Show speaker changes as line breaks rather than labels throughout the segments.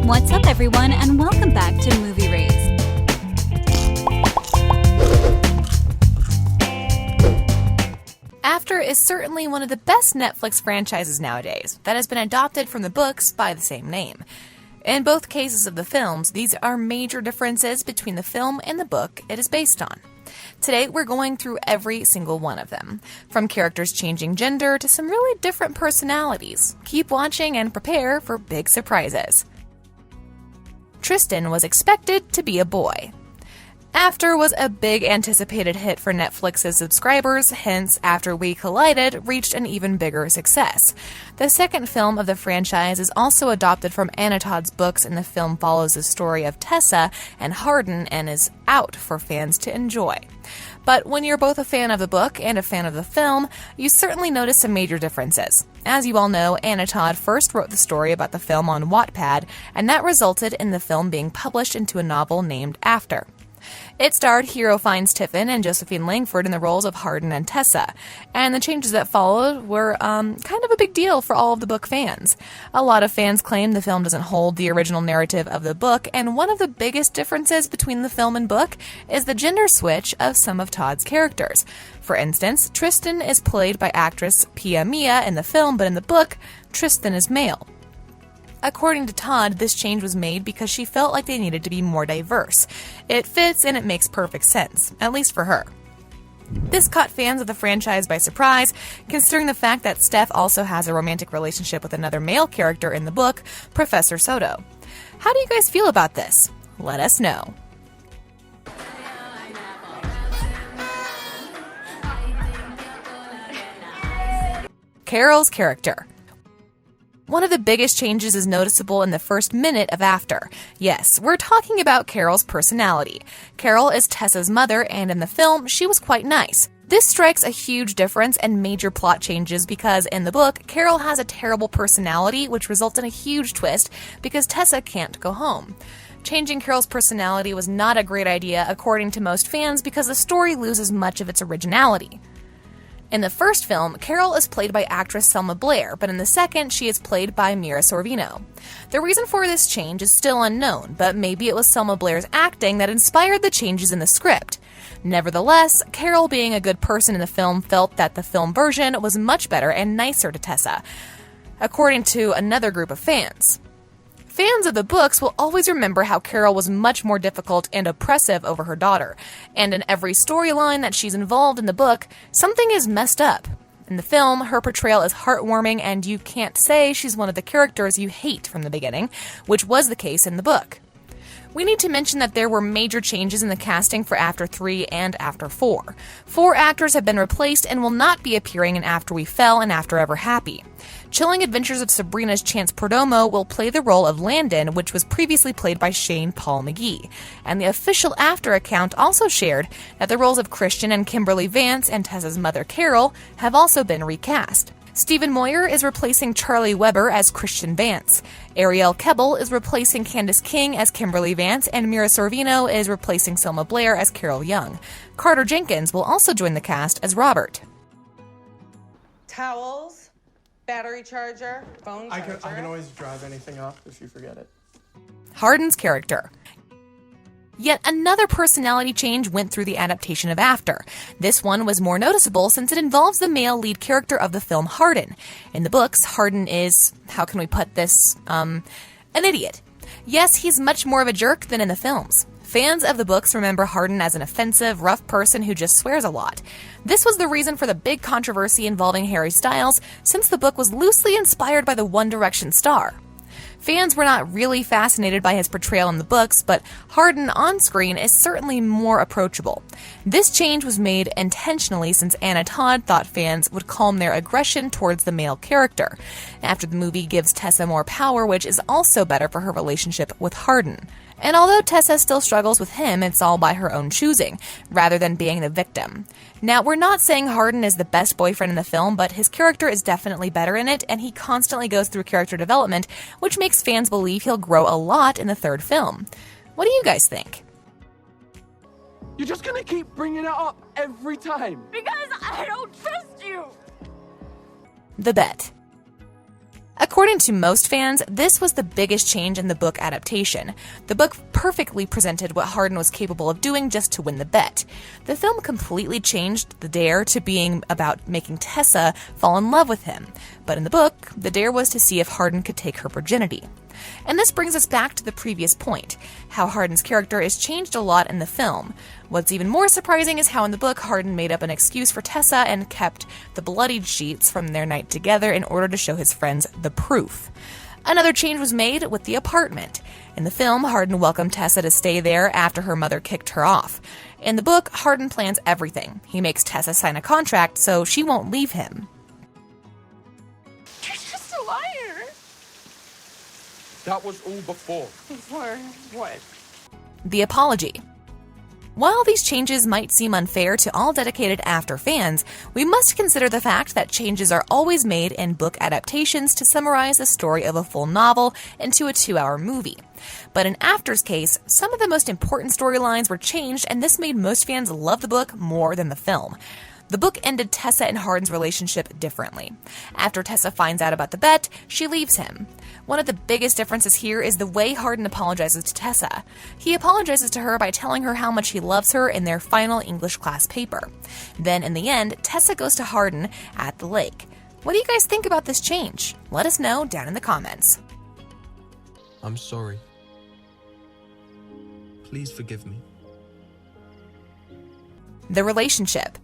What's up, everyone, and welcome back to Movie Raised.
After is certainly one of the best Netflix franchises nowadays that has been adopted from the books by the same name. In both cases of the films, these are major differences between the film and the book it is based on. Today, we're going through every single one of them, from characters changing gender to some really different personalities. Keep watching and prepare for big surprises. Tristan was expected to be a boy. After was a big anticipated hit for Netflix's subscribers, hence After We Collided reached an even bigger success. The second film of the franchise is also adopted from Anna Todd's books, and the film follows the story of Tessa and Hardin and is out for fans to enjoy. But when you're both a fan of the book and a fan of the film, you certainly notice some major differences. As you all know, Anna Todd first wrote the story about the film on Wattpad, and that resulted in the film being published into a novel named After. It starred hero Fiennes Tiffin and Josephine Langford in the roles of Hardin and Tessa, and the changes that followed were kind of a big deal for all of the book fans. A lot of fans claim the film doesn't hold the original narrative of the book, and one of the biggest differences between the film and book is the gender switch of some of Todd's characters. For instance, Tristan is played by actress Pia Mia in the film, but in the book, Tristan is male. According to Todd, this change was made because she felt like they needed to be more diverse. It fits and it makes perfect sense, at least for her. This caught fans of the franchise by surprise, considering the fact that Steph also has a romantic relationship with another male character in the book, Professor Soto. How do you guys feel about this? Let us know. Carol's character. One of the biggest changes is noticeable in the first minute of After. Yes, we're talking about Carol's personality. Carol is Tessa's mother, and in the film, she was quite nice. This strikes a huge difference and major plot changes because in the book, Carol has a terrible personality, which results in a huge twist because Tessa can't go home. Changing Carol's personality was not a great idea according to most fans because the story loses much of its originality. In the first film, Carol is played by actress Selma Blair, but in the second, she is played by Mira Sorvino. The reason for this change is still unknown, but maybe it was Selma Blair's acting that inspired the changes in the script. Nevertheless, Carol, being a good person in the film, felt that the film version was much better and nicer to Tessa, according to another group of fans. Fans of the books will always remember how Carol was much more difficult and oppressive over her daughter, and in every storyline that she's involved in the book, something is messed up. In the film, her portrayal is heartwarming, and you can't say she's one of the characters you hate from the beginning, which was the case in the book. We need to mention that there were major changes in the casting for After 3 and After 4. 4 actors have been replaced and will not be appearing in After We Fell and After Ever Happy. Chilling Adventures of Sabrina's Chance Perdomo will play the role of Landon, which was previously played by Shane Paul McGee. And the official After account also shared that the roles of Christian and Kimberly Vance and Tessa's mother Carol have also been recast. Stephen Moyer is replacing Charlie Weber as Christian Vance. Ariel Kebbel is replacing Candace King as Kimberly Vance, and Mira Sorvino is replacing Selma Blair as Carol Young. Carter Jenkins will also join the cast as Robert.
Towels, battery charger, phone charger.
I can always drive anything up if you forget it.
Hardin's character. Yet another personality change went through the adaptation of After. This one was more noticeable since it involves the male lead character of the film Hardin. In the books, Hardin is, how can we put this, an idiot. Yes, he's much more of a jerk than in the films. Fans of the books remember Hardin as an offensive, rough person who just swears a lot. This was the reason for the big controversy involving Harry Styles, since the book was loosely inspired by the One Direction star. Fans were not really fascinated by his portrayal in the books, but Hardin on screen is certainly more approachable. This change was made intentionally since Anna Todd thought fans would calm their aggression towards the male character. After the movie gives Tessa more power, which is also better for her relationship with Hardin. And although Tessa still struggles with him, it's all by her own choosing, rather than being the victim. Now, we're not saying Hardin is the best boyfriend in the film, but his character is definitely better in it, and he constantly goes through character development, which makes fans believe he'll grow a lot in the third film. What do you guys think?
You're just gonna keep bringing it up every time.
Because I don't trust you.
The bet. According to most fans, this was the biggest change in the book adaptation. The book perfectly presented what Hardin was capable of doing just to win the bet. The film completely changed the dare to being about making Tessa fall in love with him. But in the book, the dare was to see if Hardin could take her virginity. And this brings us back to the previous point, how Hardin's character is changed a lot in the film. What's even more surprising is how in the book Hardin made up an excuse for Tessa and kept the bloodied sheets from their night together in order to show his friends the proof. Another change was made with the apartment. In the film, Hardin welcomed Tessa to stay there after her mother kicked her off. In the book, Hardin plans everything. He makes Tessa sign a contract so she won't leave him.
You're just a liar.
That was all before.
Before what?
The apology. While these changes might seem unfair to all dedicated After fans, we must consider the fact that changes are always made in book adaptations to summarize the story of a full novel into a 2-hour movie. But in After's case, some of the most important storylines were changed, and this made most fans love the book more than the film. The book ended Tessa and Hardin's relationship differently. After Tessa finds out about the bet, she leaves him. One of the biggest differences here is the way Hardin apologizes to Tessa. He apologizes to her by telling her how much he loves her in their final English class paper. Then, in the end, Tessa goes to Hardin at the lake. What do you guys think about this change? Let us know down in the comments.
I'm sorry. Please forgive me.
The relationship.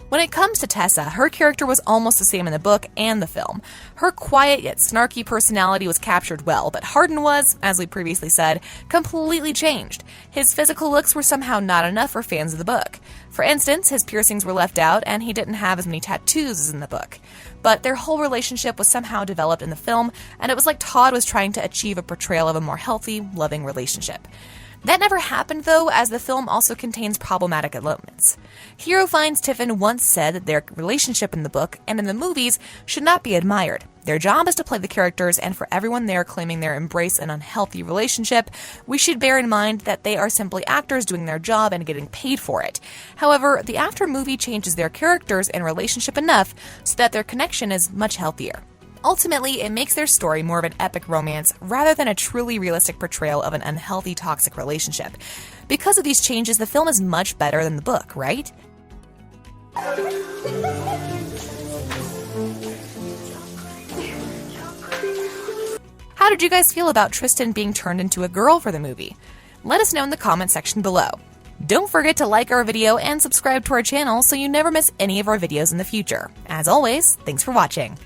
When it comes to Tessa, her character was almost the same in the book and the film. Her quiet yet snarky personality was captured well, but Hardin was, as we previously said, completely changed. His physical looks were somehow not enough for fans of the book. For instance, his piercings were left out and he didn't have as many tattoos as in the book. But their whole relationship was somehow developed in the film, and it was like Todd was trying to achieve a portrayal of a more healthy, loving relationship. That never happened, though, as the film also contains problematic elements. Hero finds Tiffin once said that their relationship in the book and in the movies should not be admired. Their job is to play the characters, and for everyone there claiming they embrace an unhealthy relationship, we should bear in mind that they are simply actors doing their job and getting paid for it. However, the After movie changes their characters and relationship enough so that their connection is much healthier. Ultimately, it makes their story more of an epic romance rather than a truly realistic portrayal of an unhealthy, toxic relationship. Because of these changes, the film is much better than the book, right? How did you guys feel about Tristan being turned into a girl for the movie? Let us know in the comment section below. Don't forget to like our video and subscribe to our channel so you never miss any of our videos in the future. As always, thanks for watching.